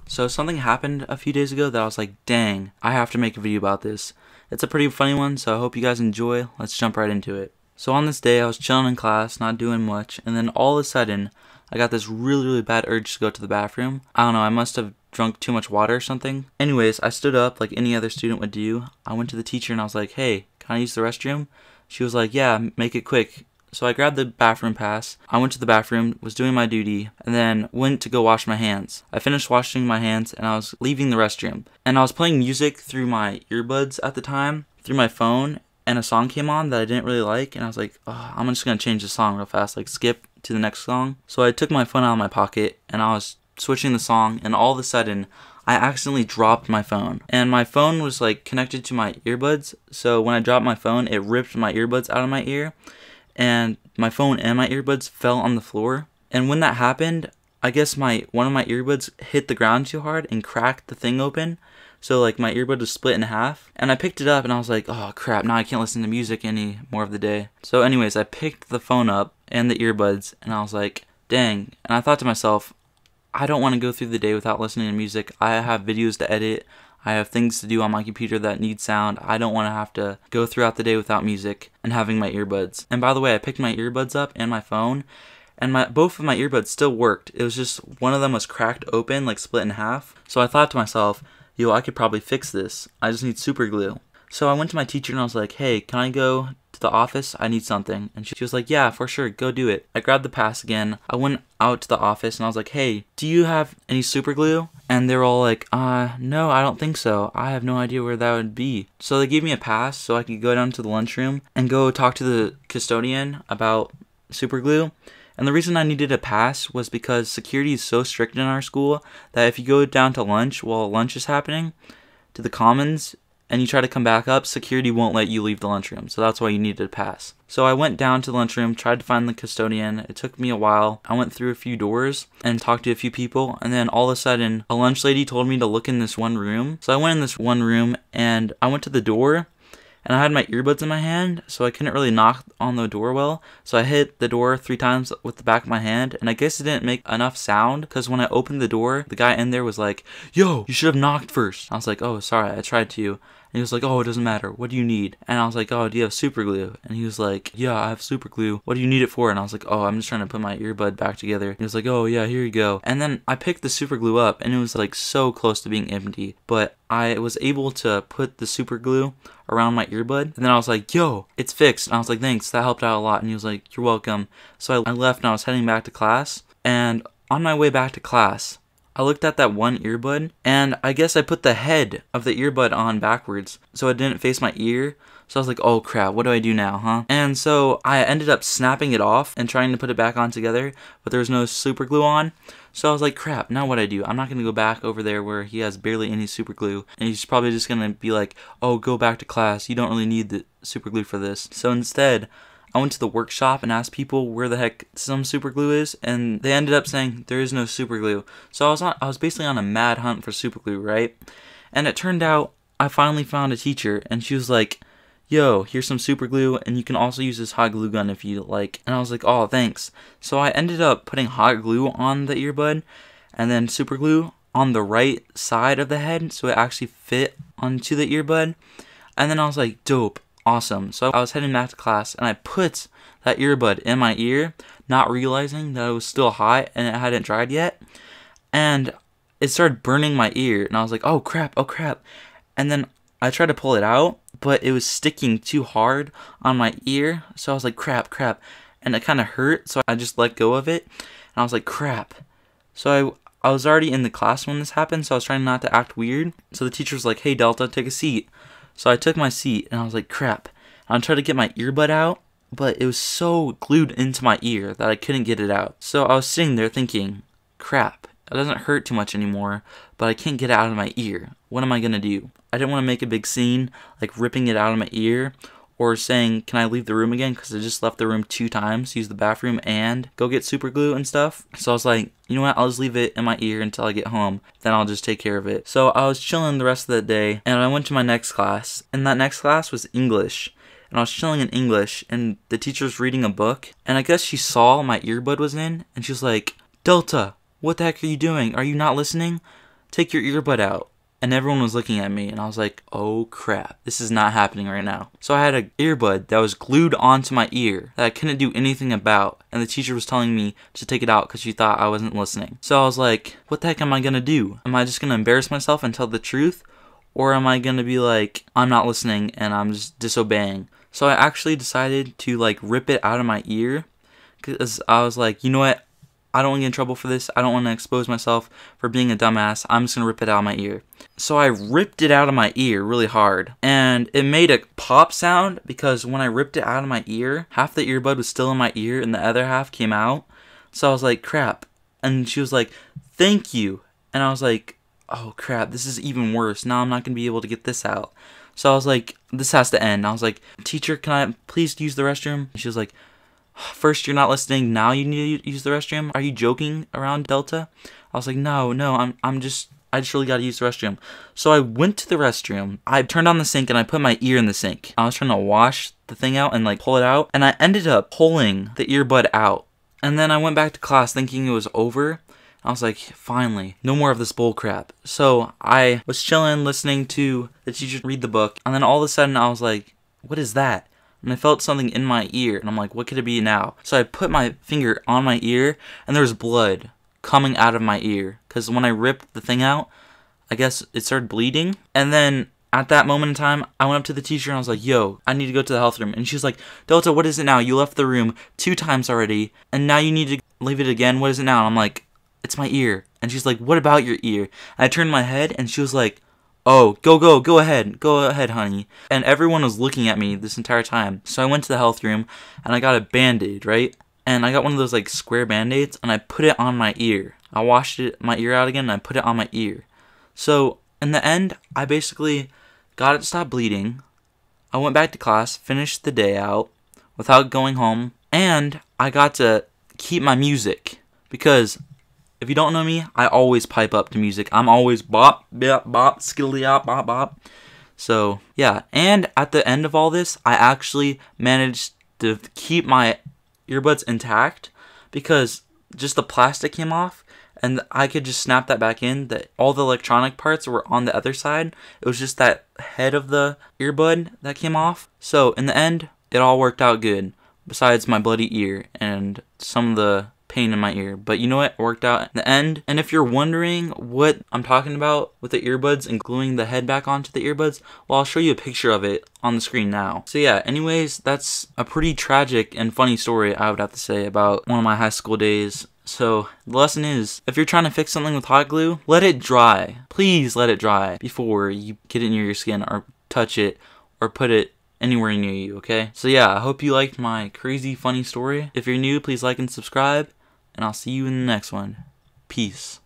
So something happened a few days ago that I was like, dang, I have to make a video about this. It's a pretty funny one, so I hope you guys enjoy. Let's jump right into it. So on this day, I was chilling in class, not doing much, and then all of a sudden, I got this really bad urge to go to the bathroom. I don't know, I must have drunk too much water or something. Anyways, I stood up like any other student would do. I went to the teacher and I was like, hey, can I use the restroom? She was like, yeah, make it quick. So I grabbed the bathroom pass, I went to the bathroom, was doing my duty, and then went to go wash my hands. I finished washing my hands and I was leaving the restroom. And I was playing music through my earbuds at the time, through my phone, and a song came on that I didn't really like, and I was like, oh, I'm just gonna change the song real fast, like skip to the next song. So I took my phone out of my pocket and I was switching the song, and all of a sudden, I accidentally dropped my phone. And my phone was like connected to my earbuds, so when I dropped my phone, it ripped my earbuds out of my ear. And my phone and my earbuds fell on the floor. And when that happened, I guess one of my earbuds hit the ground too hard and cracked the thing open. So like my earbud was split in half. And I picked it up and I was like, oh crap, now I can't listen to music any more of the day. So anyways, I picked the phone up and the earbuds and I was like, dang. And I thought to myself, I don't want to go through the day without listening to music. I have videos to edit. I have things to do on my computer that need sound. I don't want to have to go throughout the day without music and having my earbuds. And by the way, I picked my earbuds up and my phone, and both of my earbuds still worked. It was just one of them was cracked open, like split in half. So I thought to myself, yo, I could probably fix this. I just need super glue. So I went to my teacher and I was like, hey, can I go to the office? I need something. And she was like, yeah, for sure, go do it. I grabbed the pass again. I went out to the office and I was like, hey, do you have any super glue? And they were all like, no, I don't think so. I have no idea where that would be. So they gave me a pass so I could go down to the lunchroom and go talk to the custodian about super glue. And the reason I needed a pass was because security is so strict in our school that if you go down to lunch while lunch is happening to the commons and you try to come back up, security won't let you leave the lunchroom. So that's why you needed a pass. So I went down to the lunchroom, tried to find the custodian. It took me a while. I went through a few doors and talked to a few people. And then all of a sudden, a lunch lady told me to look in this one room. So I went in this one room and I went to the door. And I had my earbuds in my hand, so I couldn't really knock on the door well. So I hit the door 3 times with the back of my hand, and I guess it didn't make enough sound, because when I opened the door, the guy in there was like, yo, you should have knocked first. I was like, oh, sorry, I tried to. And he was like, oh, it doesn't matter. What do you need? And I was like, oh, do you have super glue? And he was like, yeah, I have super glue. What do you need it for? And I was like, oh, I'm just trying to put my earbud back together. He was like, oh, yeah, here you go. And then I picked the super glue up, and it was like so close to being empty. But I was able to put the super glue around my earbud. And then I was like, yo, it's fixed. And I was like, thanks, that helped out a lot. And he was like, you're welcome. So I left and I was heading back to class. And on my way back to class, I looked at that one earbud, and I guess I put the head of the earbud on backwards, so it didn't face my ear. So I was like, oh crap, what do I do now, huh? And so I ended up snapping it off and trying to put it back on together, but there was no super glue on. So I was like, crap, now what do I do? I'm not going to go back over there where he has barely any super glue, and he's probably just going to be like, oh, go back to class, you don't really need the super glue for this. So instead, I went to the workshop and asked people where the heck some super glue is, and they ended up saying there is no super glue. So I was basically on a mad hunt for super glue, right? And it turned out I finally found a teacher, and she was like, yo, here's some super glue, and you can also use this hot glue gun if you like. And I was like, oh, thanks. So I ended up putting hot glue on the earbud, and then super glue on the right side of the head, so it actually fit onto the earbud. And then I was like, dope. Awesome. So I was heading back to class and I put that earbud in my ear, not realizing that it was still hot and it hadn't dried yet. And it started burning my ear and I was like, oh crap, oh crap. And then I tried to pull it out, but it was sticking too hard on my ear. So I was like, crap. And it kind of hurt, so I just let go of it. And I was like, crap. So I was already in the class when this happened, so I was trying not to act weird. So the teacher was like, hey Delta, take a seat. So I took my seat and I was like, crap. And I tried to get my earbud out, but it was so glued into my ear that I couldn't get it out. So I was sitting there thinking, crap, it doesn't hurt too much anymore, but I can't get it out of my ear. What am I gonna do? I didn't want to make a big scene, like ripping it out of my ear, or saying, can I leave the room again? Because I just left the room 2 times to use the bathroom and go get super glue and stuff. So I was like, you know what, I'll just leave it in my ear until I get home. Then I'll just take care of it. So I was chilling the rest of the day, and I went to my next class. And that next class was English. And I was chilling in English, and the teacher was reading a book. And I guess she saw my earbud was in, and she was like, Delta, what the heck are you doing? Are you not listening take your earbud out. And everyone was looking at me, and I was like, oh crap, this is not happening right now. So I had an earbud that was glued onto my ear that I couldn't do anything about, and the teacher was telling me to take it out because she thought I wasn't listening. So I was like, what the heck am I gonna do? Am I just gonna embarrass myself and tell the truth? Or am I gonna be like, I'm not listening and I'm just disobeying? So I actually decided to like rip it out of my ear, because I was like, you know what? I don't want to get in trouble for this. I don't want to expose myself for being a dumbass. I'm just going to rip it out of my ear. So I ripped it out of my ear really hard. And it made a pop sound because when I ripped it out of my ear, half the earbud was still in my ear and the other half came out. So I was like, crap. And she was like, thank you. And I was like, oh crap, this is even worse. Now I'm not going to be able to get this out. So I was like, this has to end. I was like, teacher, can I please use the restroom? And she was like, first you're not listening, now you need to use the restroom? Are you joking around, Delta? I was like, no, I just really gotta use the restroom. So I went to the restroom, I turned on the sink and I put my ear in the sink. I was trying to wash the thing out and like pull it out, and I ended up pulling the earbud out. And then I went back to class thinking it was over. I was like, finally, no more of this bull crap. So I was chilling, listening to the teacher read the book, and then all of a sudden I was like, what is that? And I felt something in my ear, and I'm like, what could it be now? So I put my finger on my ear, and there was blood coming out of my ear. Because when I ripped the thing out, I guess it started bleeding. And then at that moment in time, I went up to the teacher, and I was like, yo, I need to go to the health room. And she was like, Delta, what is it now? You left the room 2 times already, and now you need to leave it again. What is it now? And I'm like, it's my ear. And she's like, what about your ear? And I turned my head, and she was like, oh, go ahead, honey. And everyone was looking at me this entire time. So I went to the health room, and I got a Band-Aid, right? And I got one of those, like, square Band-Aids, and I put it on my ear. I washed my ear out again, and I put it on my ear. So, in the end, I basically got it to stop bleeding. I went back to class, finished the day out without going home, and I got to keep my music. Because if you don't know me, I always pipe up to music. I'm always bop, bop, bop, skiddly-bop, bop, bop. So, yeah. And at the end of all this, I actually managed to keep my earbuds intact because just the plastic came off, and I could just snap that back in. All the electronic parts were on the other side. It was just that head of the earbud that came off. So, in the end, it all worked out good, besides my bloody ear and some of the pain in my ear. But you know what? It worked out in the end. And if you're wondering what I'm talking about with the earbuds and gluing the head back onto the earbuds, well, I'll show you a picture of it on the screen now. So yeah, anyways, that's a pretty tragic and funny story, I would have to say, about one of my high school days. So the lesson is, if you're trying to fix something with hot glue, let it dry. Please let it dry before you get it near your skin or touch it or put it anywhere near you, okay? So yeah, I hope you liked my crazy funny story. If you're new, please like and subscribe, and I'll see you in the next one. Peace.